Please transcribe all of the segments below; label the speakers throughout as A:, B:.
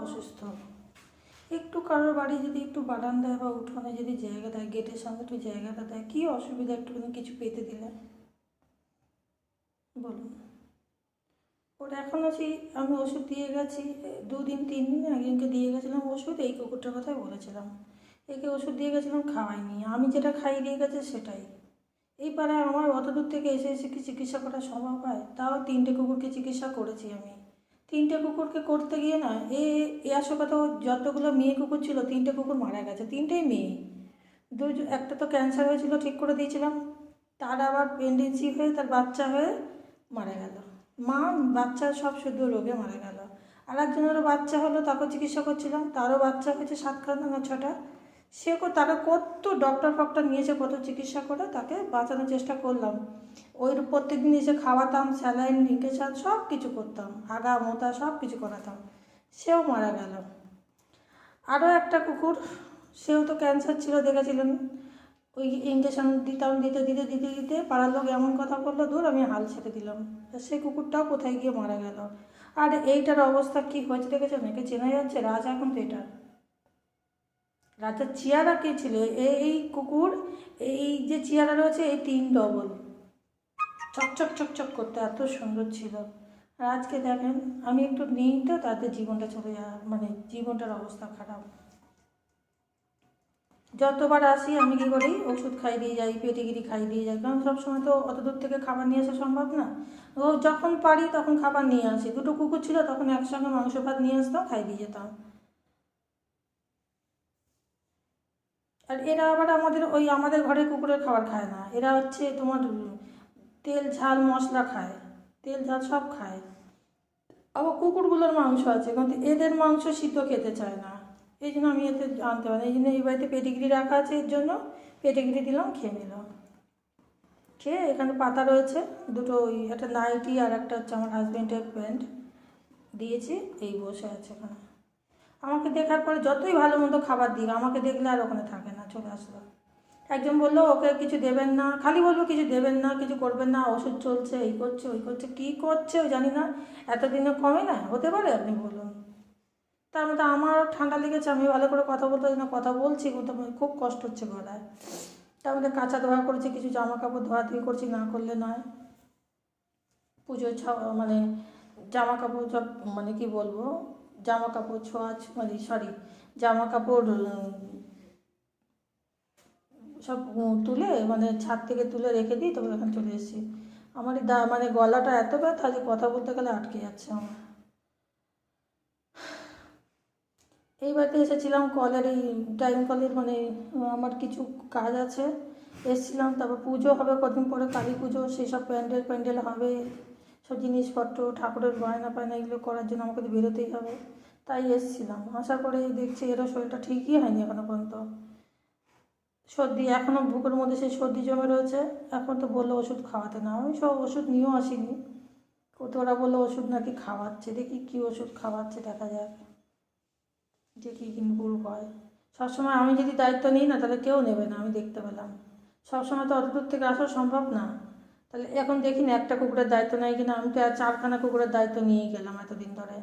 A: অসুস্থ। একটু কারোর বাড়ি যদি একটু বারান্দায় বা উঠোনে যদি জায়গা দেয়, গেটের সামনে একটু জায়গাটা দেয়, কী অসুবিধা একটুখানি কিছু পেতে দিলে বলুন। ওর এখনও সেই আমি ওষুধ দিয়ে গেছি 2 দিন 3 দিন, একজনকে দিয়ে গেছিলাম ওষুধ, এই কুকুরটার কথাই বলেছিলাম। একে ওষুধ দিয়ে গেছিলাম, খাওয়াইনি, আমি যেটা খাইয়ে দিয়ে গেছে সেটাই। এই পাড়ায় আমার অত দূর থেকে এসে এসে কি চিকিৎসা করা সম্ভব হয়? তাও 3টে কুকুরকে চিকিৎসা করেছি আমি। 3টে কুকুরকে করতে গিয়ে না আসল কথা, যতগুলো মেয়ে কুকুর ছিল 3টে কুকুর মারা গেছে, 3টেই মেয়ে। একটা তো ক্যান্সার হয়েছিল, ঠিক করে দিয়েছিলাম, তার আবার প্রেগনেন্সি হয়ে তার বাচ্চা হয়ে মারা গেল। মা বাচ্চা সব শুধু রোগে মারা গেল। আর একজনেরও বাচ্চা হলো, তাকেও চিকিৎসা করছিলাম, তারও বাচ্চা হয়েছে 7খানা না 6টা। তাকে কত ডক্টর ফক্টর নিয়েছে, কত চিকিৎসা করে তাকে বাঁচানোর চেষ্টা করলাম। ওই প্রত্যেকদিন এসে খাওয়াতাম, স্যালাইন ইনজেকশন সব কিছু করতাম, আগা মোতা সব কিছু করাতাম, সেও মারা গেল। আরও একটা কুকুর, সেও তো ক্যান্সার ছিল, দেখেছিলেন। ওই ইঞ্জেকশন দিতাম, দিতে দিতে দিতে দিতে পাড়ার লোক এমন কথা বললো, দূর আমি হাল ছেড়ে দিলাম। সেই কুকুরটাও কোথায় গিয়ে মারা গেল। আর এইটার অবস্থা কি হয়েছে দেখেছেন? একে চেনা যাচ্ছে? রাজা এখন তো এটা রাজার চেয়ারা কে ছিল? এই কুকুর, এই যে চেয়ারা রয়েছে এই 3 ডবল, চকচক চকচক করতে এত সুন্দর ছিল। আর আজকে দেখেন, আমি একটু নেই তো তাদের জীবনটা চলে যাওয়া, মানে জীবনটার অবস্থা খারাপ। যতবার আসি আমি কী করি, ওষুধ খাই দিয়ে যাই, পেটিগিরি খাই দিয়ে যাই, কারণ সবসময় তো অত দূর থেকে খাবার নিয়ে আসা সম্ভব না। ও যখন পারি তখন খাবার নিয়ে আসি। 2টো কুকুর ছিল, তখন একসঙ্গে মাংস ভাত নিয়ে আসতাম, খাই দিয়ে যেতাম। আর এরা আবার আমাদের ঘরের কুকুরের খাবার খায় না। এরা হচ্ছে তোমার তেল ঝাল মশলা খায়, তেল ঝাল সব খায়। আবার কুকুরগুলোর মাংস আছে, কিন্তু এদের মাংস সিদ্ধ খেতে চায় না। এই জন্য আমি এতে আনতে পারি, এই জন্য এই বাড়িতে পেটিগিরি রাখা আছে, এর জন্য পেটিগিরি দিলাম, খেয়ে নিল। খেয়ে এখানে পাতা রয়েছে 2টো, একটা নাইটি আর একটা হচ্ছে আমার হাজব্যান্ডের প্যান্ট দিয়েছি, এই বসে আছে এখানে। আমাকে দেখার পরে যতই ভালো মন্দ খাবার দিই, আমাকে দেখলে আর ওখানে থাকে না, চলে আসলো। একজন বললো ওকে কিছু দেবেন না, খালি বলবো কিছু দেবেন না, কিছু করবেন না, ওষুধ চলছে, এই করছে ওই করছে, কী করছে ওই জানি না। এতদিনে কমে না, হতে পারে? আপনি বলুন। তার মধ্যে আমার ঠান্ডা লেগেছে, আমি ভালো করে কথা বলতে না, কথা বলছি কিন্তু খুব কষ্ট হচ্ছে গলায়। তার মধ্যে কাঁচা ধোয়া করেছি, কিছু জামা কাপড় ধোয়াধুয়ি করছি, না করলে নয়। পুজোর মানে জামা কাপড় সব, মানে কি বলবো, জামা কাপড় ছোঁয়া, মানে সরি, জামা কাপড় সব তুলে, মানে ছাদ থেকে তুলে রেখে দিই, তবে এখন চলে এসেছি। আমার মানে গলাটা এত ব্যথা যে কথা বলতে গেলে আটকে যাচ্ছে আমার। এই বাড়িতে এসেছিলাম কলের, এই টাইম কলের, মানে আমার কিছু কাজ আছে, এসেছিলাম। তারপর পুজো হবে কদিন পরে, কালী পুজো, সেই সব প্যান্ডেল হবে, সব জিনিসপত্র, ঠাকুরের গয়না পায়না এগুলো করার জন্য আমাকে তো বেরোতেই হবে। তাই এসেছিলাম, আসার পরে দেখছি এরও শরীরটা ঠিকই হয়নি এখনও পর্যন্ত। সর্দি এখনও বুকের মধ্যে সেই সর্দি জমে রয়েছে। এখন তো বললো ওষুধ খাওয়াতে, না আমি সব ওষুধ নিয়েও আসিনি, তো ওরা বললো ওষুধ নাকি খাওয়াচ্ছে, দেখি কী ওষুধ খাওয়াচ্ছে, দেখা যাক যে কী ইমপ্রুভ হয়। সবসময় আমি যদি দায়িত্ব নিই না, তাহলে কেউ নেবে না, আমি দেখতে পেলাম। সবসময় তো অত দূর থেকে আসা সম্ভব না। তাহলে এখন দেখি না একটা কুকুরের দায়িত্ব নেয় কিনা। আমি তো 4খানা কুকুরের দায়িত্ব নিয়েই গেলাম এতদিন ধরে।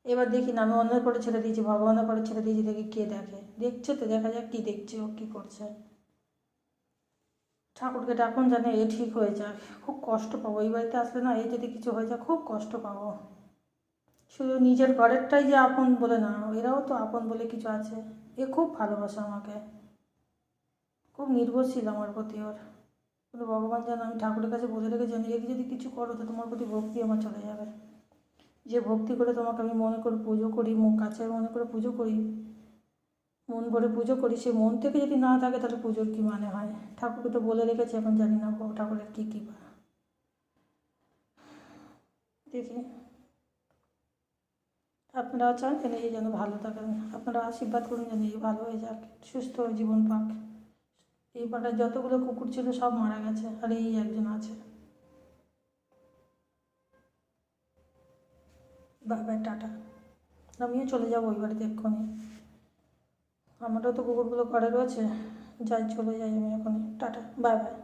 A: এবার দেখি না, আমি অন্যের করে ছেড়ে দিয়েছি, ভগবানের করে ছেড়ে দিয়েছি, দেখি কে দেখে। দেখছে তো, দেখা যাক কী দেখছে, ও কী করছে। ঠাকুরকে ডাকুন জানে এ ঠিক হয়ে যাক। খুব কষ্ট পাবো এই বাড়িতে আসলে না, এই যদি কিছু হয়ে যায় খুব কষ্ট পাবো। শুধু নিজের ঘরেরটাই যে আপন বলে না, এরাও তো আপন বলে কিছু আছে। এ খুব ভালোবাসে আমাকে, খুব নির্ভরশীল আমার প্রতি ওর। কিন্তু ভগবান যেন, আমি ঠাকুরের কাছে বলে রেখে জানি, একে যদি কিছু করো তো তোমার প্রতি ভক্তি আমার চলে যাবে। যে ভক্তি করে তোমাকে আমি মনে করে পুজো করি, মুখ কাছে মনে করে পুজো করি, মন ভরে পুজো করি, সে মন থেকে যদি না থাকে তাহলে পুজোর কী মানে হয়? ঠাকুরকে তো বলে রেখেছে, এখন জানি না ঠাকুরের কী কী দেখি। আপনারাও চান যেন এই যেন ভালো থাকেন, আপনারা আশীর্বাদ করুন যেন এই ভালো হয়ে যাক, সুস্থ হয়ে জীবন পাক। এই পাড়ায় যতগুলো কুকুর ছিল সব মারা গেছে, আর এই একজন আছে। Bye bye, tata. আমিও চলে যাবো ওই বাড়িতে এক্ষুনি। আমারও তো কুকুরগুলো ঘরে রয়েছে, যাই, চলে যাই আমি এখনই, টাটা, বাই বাই।